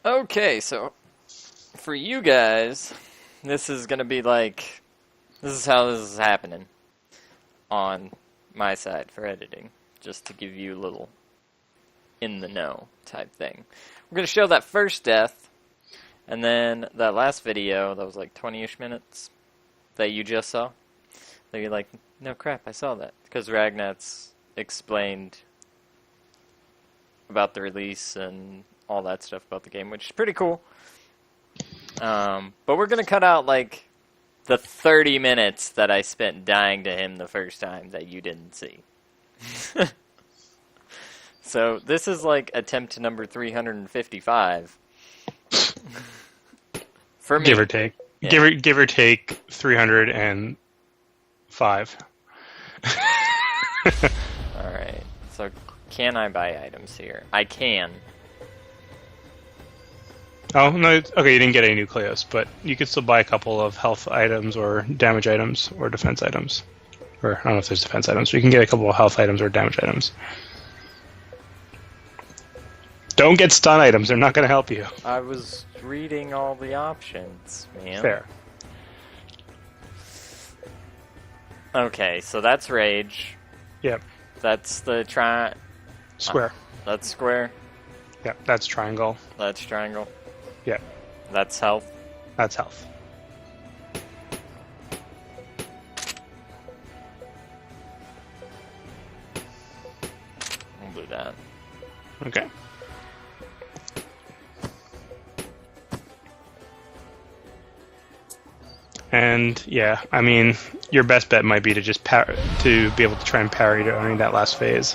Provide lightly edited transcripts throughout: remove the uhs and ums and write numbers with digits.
Okay, so for you guys, this is gonna be like, this is how this is happening on my side for editing, just to give you a little in the know type thing. We're gonna show that first death, and then that last video that was like 20-ish minutes that you just saw. That you're like, no crap, I saw that, because Ragnat's explained about the release and all that stuff about the game, which is pretty cool. But we're gonna cut out like the 30 minutes that I spent dying to him the first time that you didn't see. So this is like attempt number 355 for me. Give or take. Yeah. Give or take 305. Alright, so can I buy items here? I can. Oh, no, okay, you didn't get any nucleus, but you could still buy a couple of health items or damage items or defense items. Or, I don't know if there's defense items, but you can get a couple of health items or damage items. Don't get stun items, they're not going to help you. I was reading all the options, man. Fair. Okay, so that's rage. Yep. That's the Square. That's square. Yep, that's triangle. That's triangle. Yep. That's health. That's health. We'll do that. Okay. And yeah, I mean, your best bet might be to just to be able to try and parry during that last phase.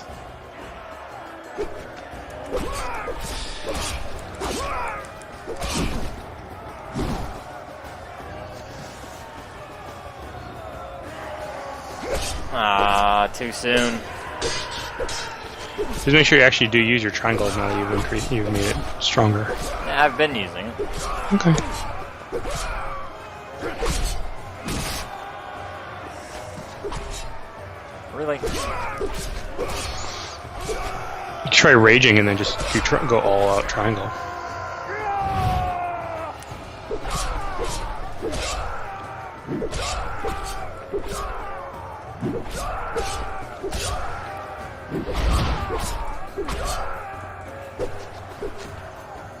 Ah, too soon. Just make sure you actually do use your triangle now that you've made it stronger. Yeah, I've been using it. Okay. Really? You try raging and then just go all out triangle.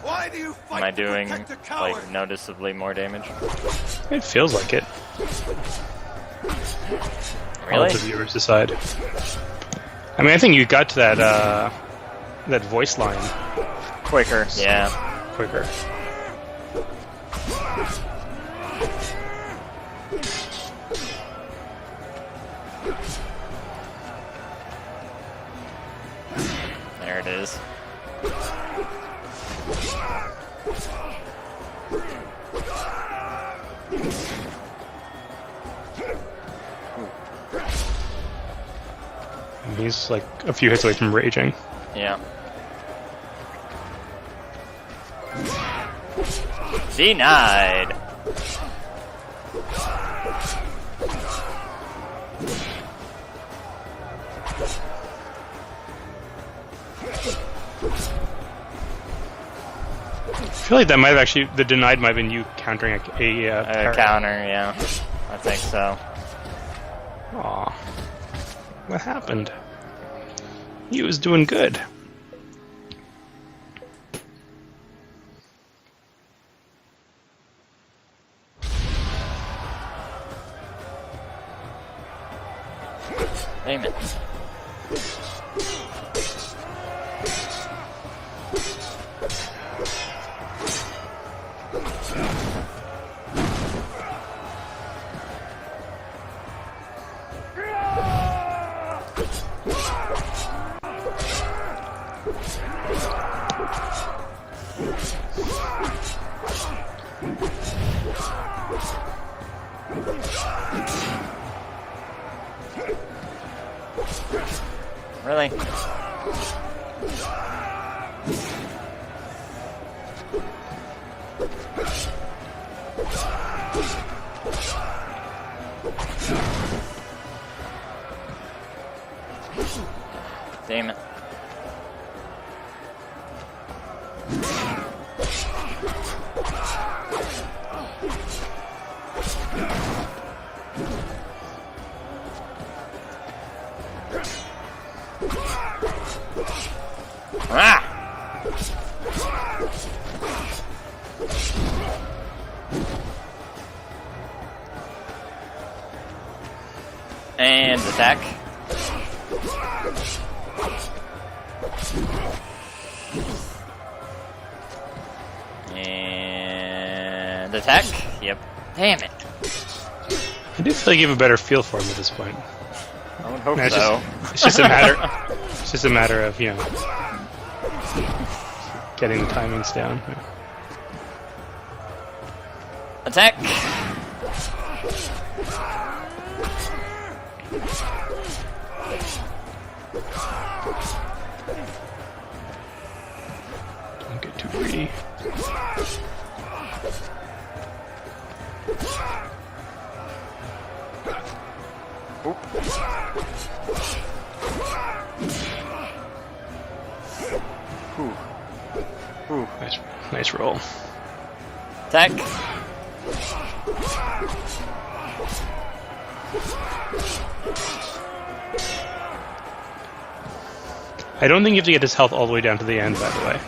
Why do you fight? Am I doing like noticeably more damage? It feels like it. Really? All the viewers decide. I mean, I think you got to that that voice line Quicker, yeah. quicker. There it is. And he's like a few hits away from raging. Yeah. Denied. I feel like that might have actually, the denied might have been you countering a parry. Counter, yeah. I think so. Aw. What happened? He was doing good. Damn it. Really? Damn it. Ah! And attack. And attack. Yep. Damn it. I do feel like you have a better feel for him at this point. I would hope No, so. it's just a matter. It's just a matter of getting the timings down. Attack. Don't get too greedy. Oop. Ooh. Ooh. Nice roll. Attack. I don't think you have to get his health all the way down to the end, by the way.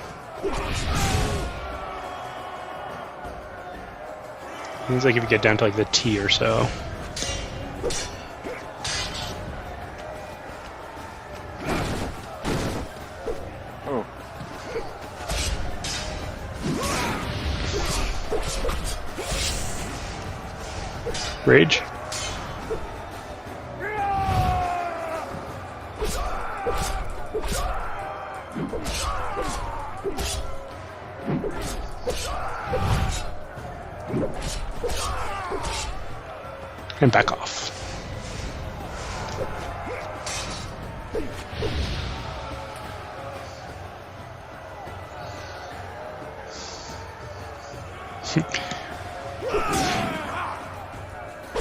Seems like if you get down to like the T or so. Oh. Rage. And back off.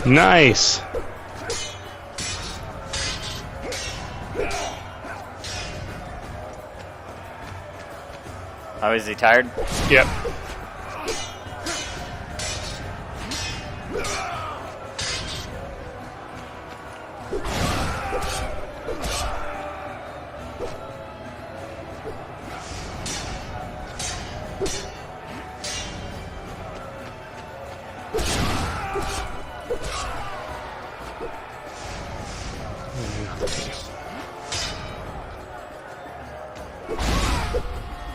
Nice. Oh, is he tired? Yep.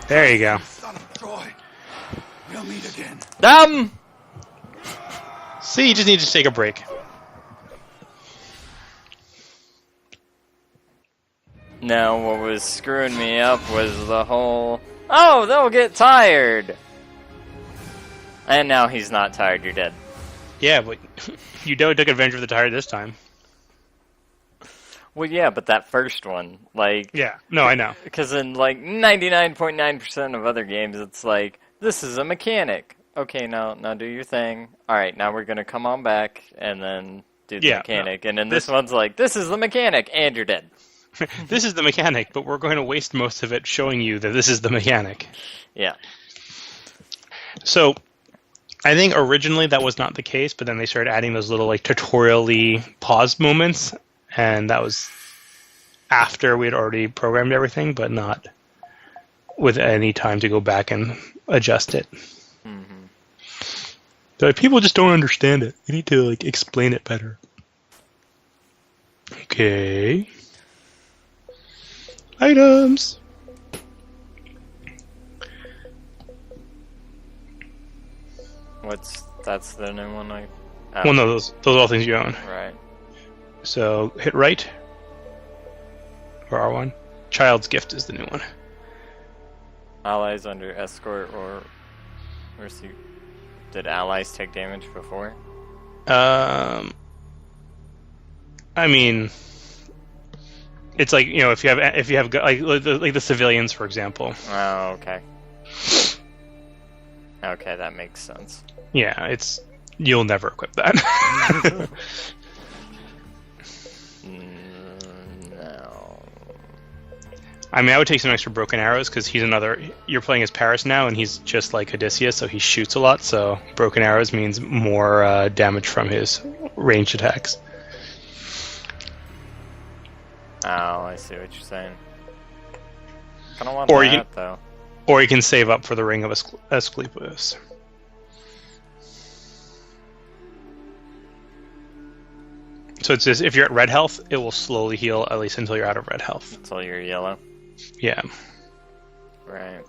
There you go. Son of Troy. We'll meet again. See, you just need to take a break. No, what was screwing me up was the whole, oh, they'll get tired. And now he's not tired, you're dead. Yeah, but you took advantage of the tire this time. Well, yeah, but that first one, like... Yeah, no, I know. Because in, like, 99.9% of other games, it's like, this is a mechanic. Okay, now do your thing. Alright, now we're gonna come on back, and then do the mechanic. No, and then this one's like, this is the mechanic, and you're dead. This is the mechanic, but we're going to waste most of it showing you that this is the mechanic. Yeah. So, I think originally that was not the case, but then they started adding those little, like, tutorial-y pause moments, and that was after we had already programmed everything, but not with any time to go back and adjust it. Mm-hmm. So people just don't understand it. You need to like explain it better. Okay. Items. That's the new one I... Well, no, those are all things you own. Right. So hit right. Or R1. Child's Gift is the new one. Allies under escort or did allies take damage before? I mean, it's like, you know, if you have like the civilians, for example. Oh, okay. Okay, that makes sense. Yeah, you'll never equip that. No. I mean, I would take some extra broken arrows because you're playing as Paris now, and he's just like Odysseus, so he shoots a lot. So broken arrows means more damage from his ranged attacks. Oh, I see what you're saying. kind of want Or that, though. Or you can save up for the Ring of Asclepius. So it's just, if you're at red health, it will slowly heal, at least until you're out of red health. Until you're yellow. Yeah. Right.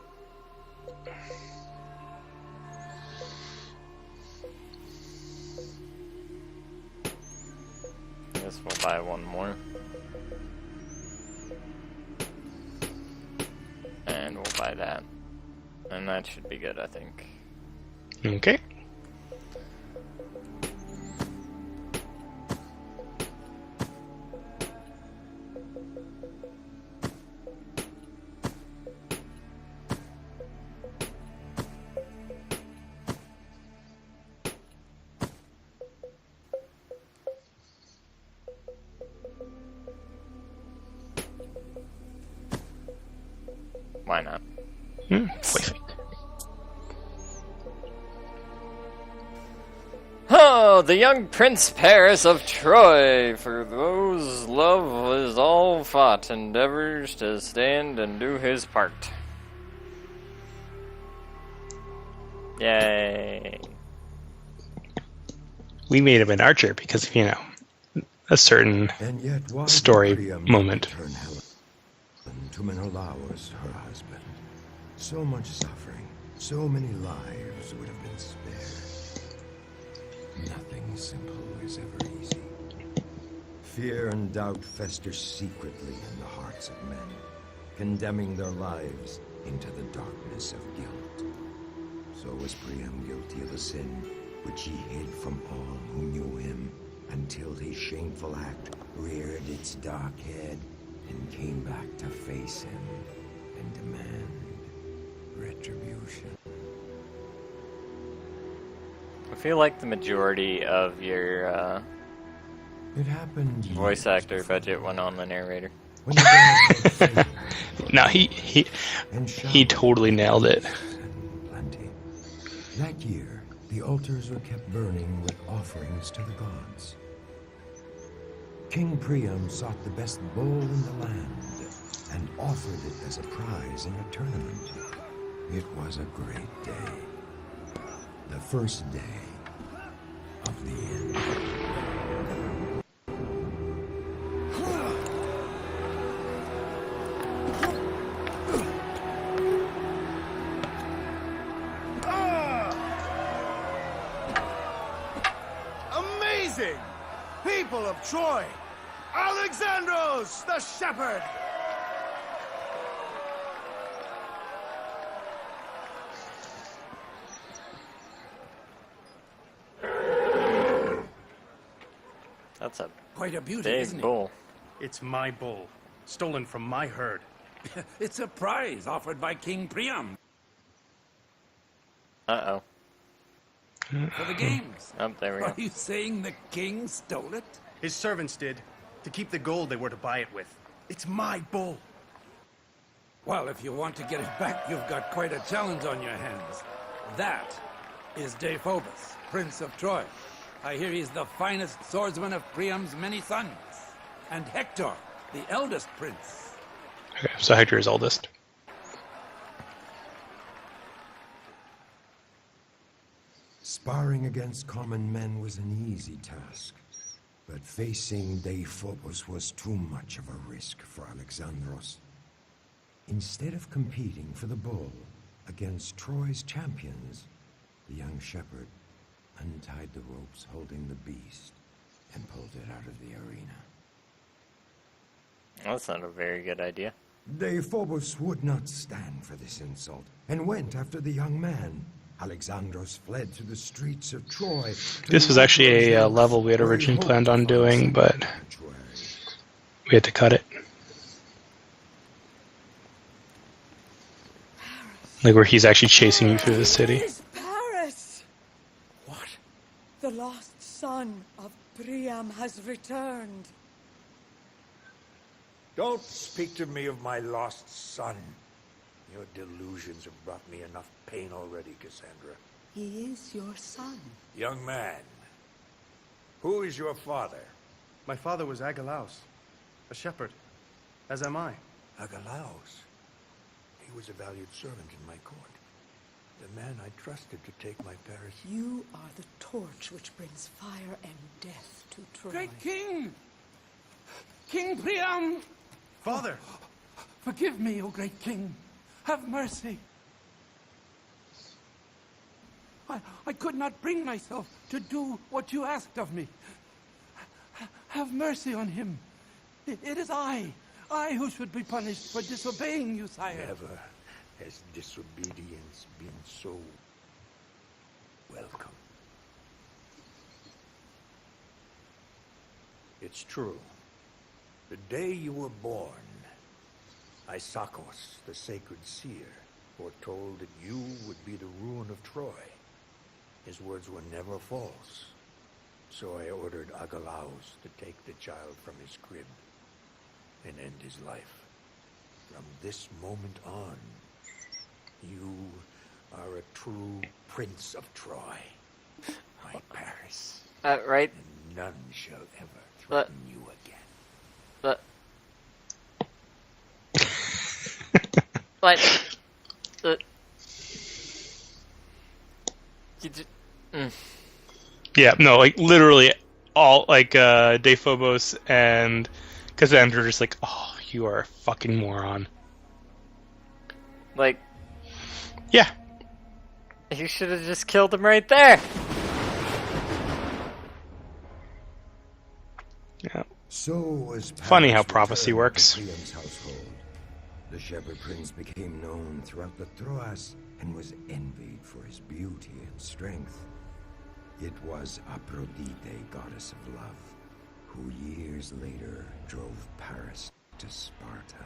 Guess we'll buy one more. And we'll buy that. And that should be good, I think. Okay. Why not? Perfect. Oh, the young Prince Paris of Troy, for those love is all fought, endeavors to stand and do his part. Yay. We made him an archer because of, a certain And yet, why story did Priam moment. turn Helen to Menelaus, her husband? So much suffering, so many lives would have been spared. Nothing simple is ever easy. Fear and doubt fester secretly in the hearts of men, condemning their lives into the darkness of guilt. So was Priam guilty of a sin which he hid from all who knew him, until his shameful act reared its dark head and came back to face him and demand retribution. I feel like the majority of your It happened voice years actor before, budget went on the narrator. when the gods had failed No, he and totally nailed it. and plenty. That year, the altars were kept burning with offerings to the gods. King Priam sought the best bull in the land and offered it as a prize in a tournament. It was a great day. The first day of the end. Amazing! People of Troy! Alexandros, the shepherd! That's a Quite a beauty, big isn't bull. It's my bull, stolen from my herd. it? It's a prize offered by King Priam Uh-oh. for the games. Oh, there we Are go. you saying the king stole it? His servants did, to keep the gold they were to buy it with. It's my bull. Well, if you want to get it back, you've got quite a challenge on your hands. That is Deiphobus, Prince of Troy. I hear he's the finest swordsman of Priam's many sons. And Hector, the eldest prince. Okay, so Hector is oldest. Sparring against common men was an easy task, but facing Deiphobus was too much of a risk for Alexandros. Instead of competing for the bull against Troy's champions, the young shepherd untied the ropes holding the beast and pulled it out of the arena. That's not a very good idea. Deiphobus would not stand for this insult and went after the young man. Alexandros fled to the streets of Troy. This was actually a level we had originally planned on doing, but we had to cut it. Like where he's actually chasing you through the city. It is Paris! What? The lost son of Priam has returned. Don't speak to me of my lost son. Your delusions have brought me enough pain already, Cassandra. He is your son. Young man, who is your father? My father was Agelaus, a shepherd, as am I. Agelaus. was a valued servant in my court. The man I trusted to take my Paris. You are the torch which brings fire and death to Troy. Great King! King Priam! Father! Forgive me, O great King. Have mercy. I could not bring myself to do what you asked of me. Have mercy on him. It is I who should be punished for disobeying you, sire. Never has disobedience been so welcome. It's true. The day you were born, Isakos, the sacred seer, foretold that you would be the ruin of Troy. His words were never false. So I ordered Agelaus to take the child from his crib and end his life. From this moment on, you are a true prince of Troy, my Paris. Right? And none shall ever threaten you again. But... like... Yeah, no, like literally all like Dephobos and Cassandra are just like, oh, you are a fucking moron. Like... Yeah. You should have just killed him right there! Yeah. So was Funny how Paris prophecy returned works. to Priam's household. The shepherd prince became known throughout the Troas and was envied for his beauty and strength. It was Aphrodite, goddess of love, who years later drove Paris to Sparta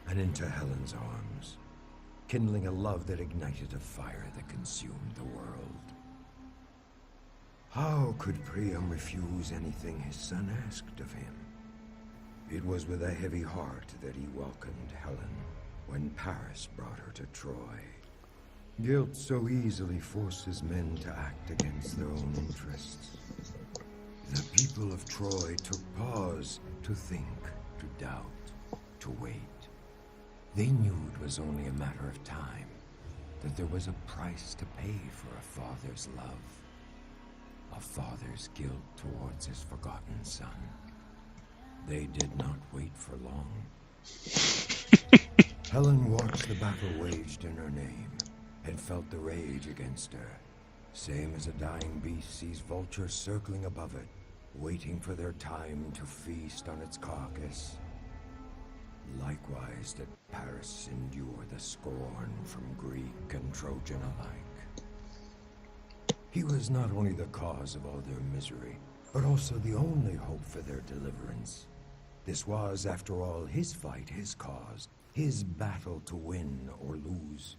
and into Helen's arms, kindling a love that ignited a fire that consumed the world. How could Priam refuse anything his son asked of him? It was with a heavy heart that he welcomed Helen when Paris brought her to Troy. Guilt so easily forces men to act against their own interests. The people of Troy took pause to think, to doubt, to wait. They knew it was only a matter of time, that there was a price to pay for a father's love, a father's guilt towards his forgotten son. They did not wait for long. Helen watched the battle waged in her name and felt the rage against her, same as a dying beast sees vultures circling above it, waiting for their time to feast on its carcass. Likewise did Paris endure the scorn from Greek and Trojan alike. He was not only the cause of all their misery, but also the only hope for their deliverance. This was, after all, his fight, his cause, his battle to win or lose.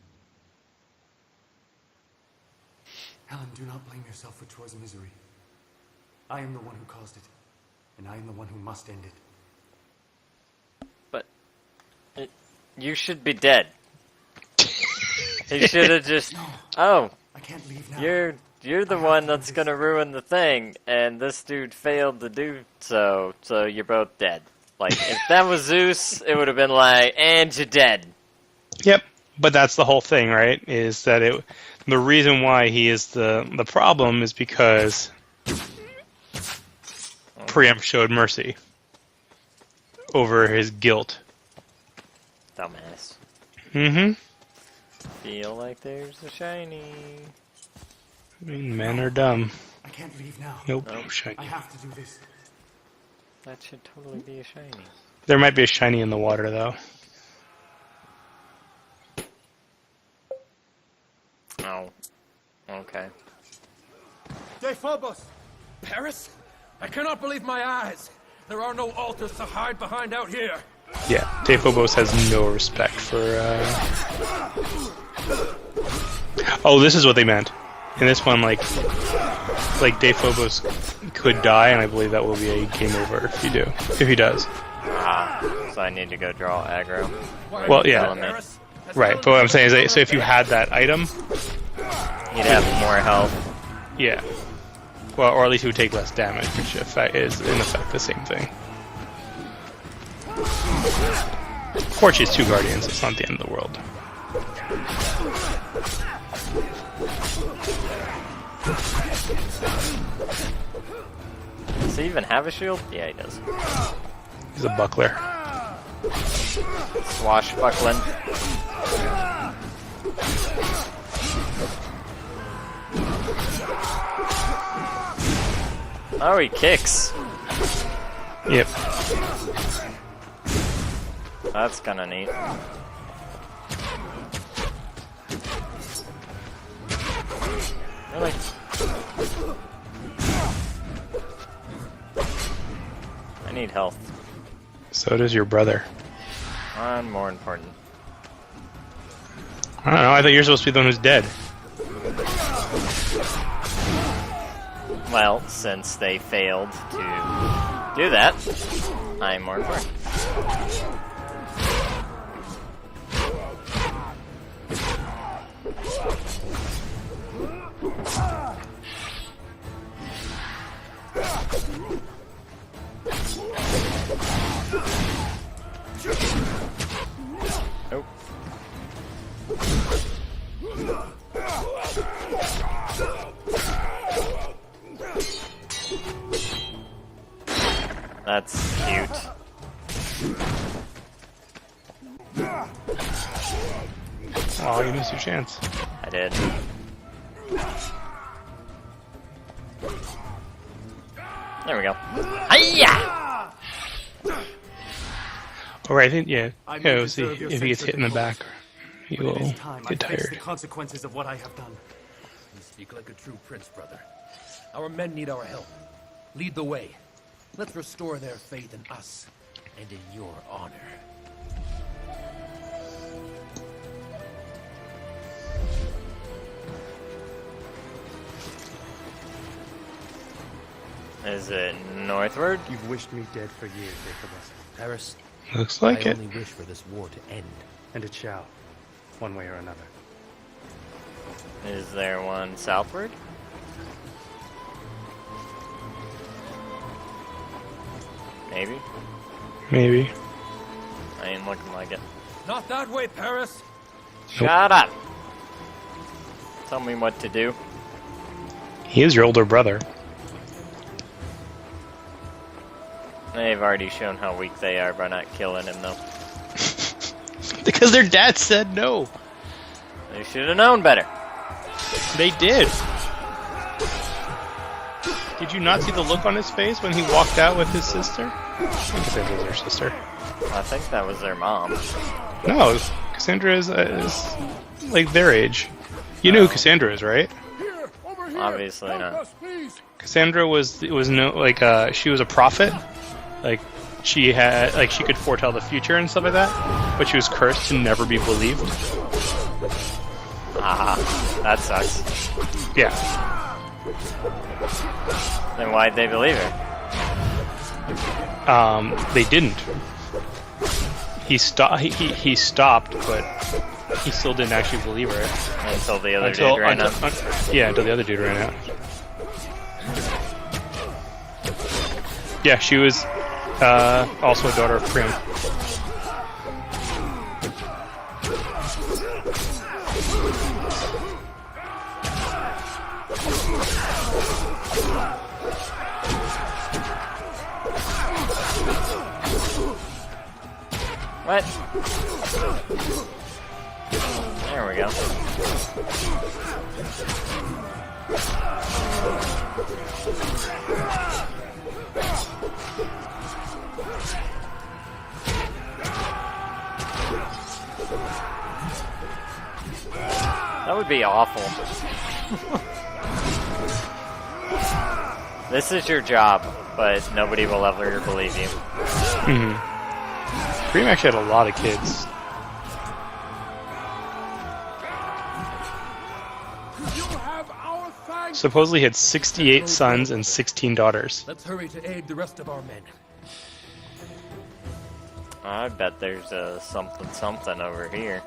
Helen, do not blame yourself for Troy's misery. I am the one who caused it, and I am the one who must end it. But... you should be dead. He should have just... No, oh, I can't leave now. you're the one that's gonna ruin the thing, and this dude failed to do so you're both dead. Like, if that was Zeus, it would have been like, and you're dead. Yep, but that's the whole thing, right? Is that the reason why he is the problem is because Priam showed mercy over his guilt. Dumbass. Mm-hmm. Feel like there's a shiny. I mean, men are dumb. I can't leave now. Nope, Nope. no shiny. I have to do this. That should totally be a shiny. There might be a shiny in the water, though. Oh. Okay. Dephobos! Paris? I cannot believe my eyes. There are no altars to hide behind out here. Yeah, Dephobos has no respect for, Oh, this is what they meant. In this one, like Dephobos could die, and I believe that will be a game over if he does. Ah, so I need to go draw aggro. Well, yeah. Telling me. Right, but what I'm saying is, so if you had that item, You'd have more health. yeah. Well, or at least it would take less damage, which is in effect the same thing. Of course, she's 2 guardians, it's not the end of the world. he even have a shield? Yeah, he does. He's a buckler. Swashbuckling. Oh, he kicks. Yep. That's kind of neat. Really? I need health. So does your brother. I'm more important. I don't know. I thought you're supposed to be the one who's dead. Well, since they failed to do that, I'm more important. Nope. That's cute. Oh, you missed your chance. I did. There we go. Hiya! Or I think, yeah. I Yeah, may we'll see deserve your if he gets hit in the back. He But it will is time I get face the tired. consequences of what I have done. You speak like a true prince, brother. Our men need our help. Lead the way. Let's restore their faith in us and in your honor. Is it northward? You've wished me dead for years, Patroklos. Paris, Looks like I it. only wish for this war to end. And it shall, one way or another. Is there one southward? Maybe. Maybe. I ain't looking like it. Not that way, Paris! Shut up! Tell me what to do. He is your older brother. They've already shown how weak they are by not killing him, though. Because their dad said no. They should have known better. They did. Did you not see the look on his face when he walked out with his sister? I think that was her sister. I think that was their mom. No, Cassandra is like their age. You know who Cassandra is, right? Obviously not. Cassandra was she was a prophet. Like she could foretell the future and stuff like that, but she was cursed to never be believed. Ah, that sucks. Yeah. Then why'd they believe her? They didn't. He stopped, but he still didn't actually believe her. Until the other dude ran up. Until the other dude ran out. Yeah, she was also a daughter of Priam. What? There we go. That would be awful. This is your job, but nobody will ever believe you. Mm-hmm. Priam actually had a lot of kids. Supposedly he had 68 sons and 16 daughters. Let's hurry to aid the rest of our men. I bet there's a something over here.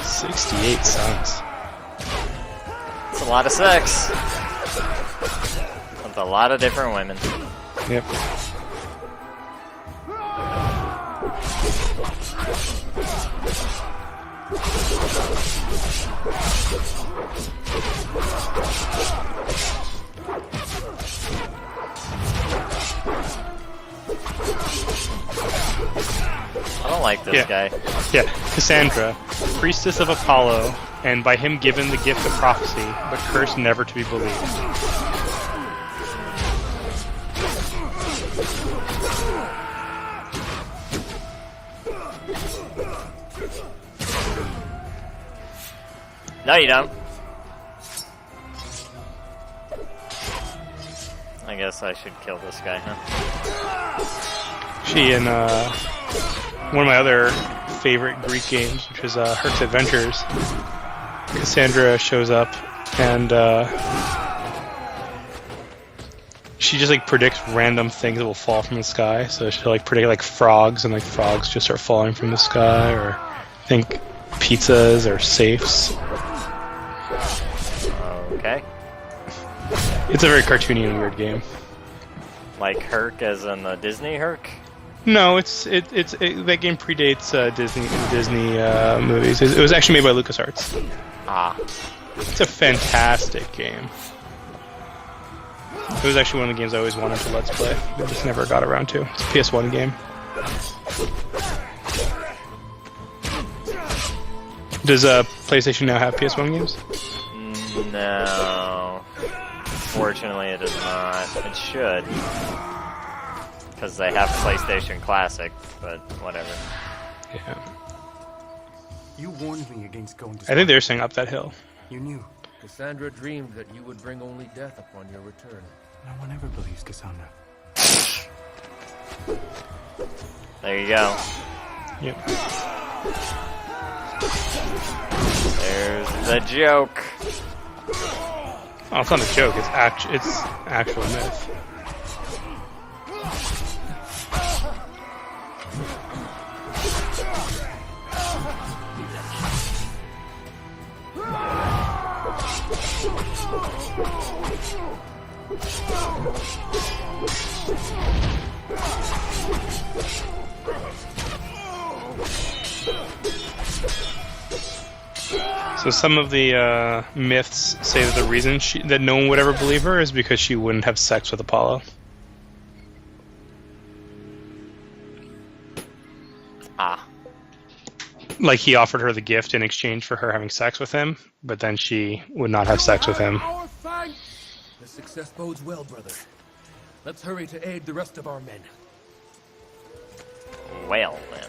68 sons. It's a lot of sex. With a lot of different women. Yep. I don't like this guy. Yeah, Cassandra, priestess of Apollo, and by him given the gift of prophecy, but cursed never to be believed. No, you don't. I guess I should kill this guy, huh? She in one of my other favorite Greek games, which is Herc's Adventures, Cassandra shows up and she just like predicts random things that will fall from the sky. So she'll like predict like frogs, and like frogs just start falling from the sky, or I think pizzas or safes. Okay. It's a very cartoony and weird game. Like Herc as in the Disney Herc? No, that game predates Disney movies. It was actually made by LucasArts. Ah. It's a fantastic game. It was actually one of the games I always wanted to Let's Play, but just never got around to. It's a PS1 game. Does PlayStation now have PS1 games? No. Fortunately, it does not. It should. Because they have PlayStation Classic, but whatever. Yeah. You warned me against going to... I think they're saying up that hill. You knew. Cassandra dreamed that you would bring only death upon your return. No one ever believes Cassandra. There you go. Yep. There's the joke. Oh, it's not a joke. It's actual myth. So some of the myths say that the reason that no one would ever believe her is because she wouldn't have sex with Apollo. Ah. Like he offered her the gift in exchange for her having sex with him, but then she would not have sex with him. The success bodes well, brother. Let's hurry to aid the rest of our men. Well, then.